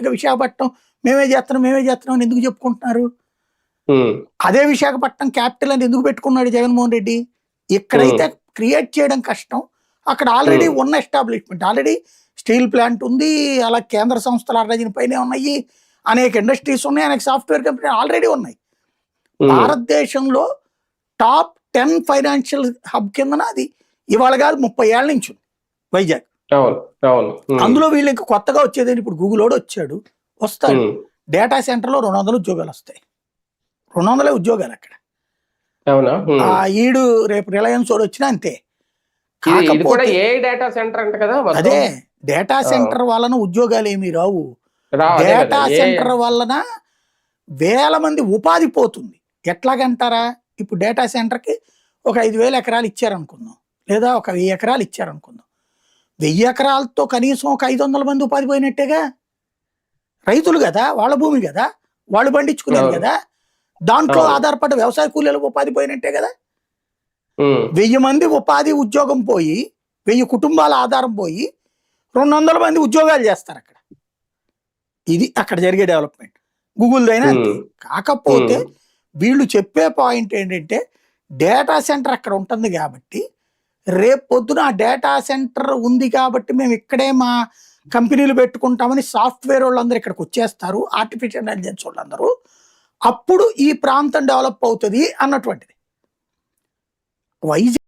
గా విశాఖపట్నం మేమే చేస్తున్నాం అని ఎందుకు చెప్పుకుంటున్నారు? అదే విశాఖపట్నం క్యాపిటల్ అని ఎందుకు పెట్టుకున్నాడు జగన్మోహన్ రెడ్డి? ఇక్కడైతే క్రియేట్ చేయడం కష్టం, అక్కడ ఆల్రెడీ ఉన్న ఎస్టాబ్లిష్మెంట్, ఆల్రెడీ స్టీల్ ప్లాంట్ ఉంది, అలా కేంద్ర సంస్థలు అర్రజన పైనే ఉన్నాయి, అనేక ఇండస్ట్రీస్ ఉన్నాయి, అనేక సాఫ్ట్వేర్ కంపెనీ ఆల్రెడీ ఉన్నాయి. భారతదేశంలో టాప్ 10 ఫైనాన్షియల్ హబ్ కిందన అది ఇవాళ కాదు 30 ఏళ్ల నుంచి ఉంది వైజాగ్. అందులో వీళ్ళు ఇంకా కొత్తగా వచ్చేది ఇప్పుడు గూగుల్ వాడు వచ్చాడు, వస్తాడు, డేటా సెంటర్లో 200 ఉద్యోగాలు వస్తాయి. 200 ఉద్యోగాలు అక్కడ. ఈడు రేపు రిలయన్స్ వాడు వచ్చినా అంతే. అదే డేటా సెంటర్ వలన ఉద్యోగాలు ఏమీ రావు, డేటా సెంటర్ వలన వేల మంది ఉపాధి పోతుంది. ఎట్లాగంటారా? ఇప్పుడు డేటా సెంటర్కి ఒక 5,000 ఎకరాలు ఇచ్చారనుకుందాం, లేదా ఒక 1000 ఎకరాలు ఇచ్చారనుకుందాం. 1000 ఎకరాలతో కనీసం ఒక 500 మంది ఉపాధి పోయినట్టేగా. రైతులు కదా, వాళ్ళ భూమి కదా, వాళ్ళు పండించుకునేది కదా, దాంట్లో ఆధారపడ్డ వ్యవసాయ కూలీలకు ఉపాధి పోయినట్టే కదా. 1000 మంది ఉపాధి ఉద్యోగం పోయి, 1000 కుటుంబాల ఆధారం పోయి 200 మంది ఉద్యోగాలు చేస్తారు అక్కడ. ఇది అక్కడ జరిగే డెవలప్మెంట్. గూగుల్ అయినా అంతే. కాకపోతే వీళ్ళు చెప్పే పాయింట్ ఏంటంటే డేటా సెంటర్ అక్కడ ఉంటుంది కాబట్టి, రేపు పొద్దున ఆ డేటా సెంటర్ ఉంది కాబట్టి మేము ఇక్కడే మా కంపెనీలు పెట్టుకుంటామని సాఫ్ట్వేర్ వాళ్ళందరూ ఇక్కడికి వచ్చేస్తారు, ఆర్టిఫిషియల్ ఇంటెలిజెన్స్ వాళ్ళందరూ. అప్పుడు ఈ ప్రాంతం డెవలప్ అవుతుంది అన్నటువంటిది. వైజాగ్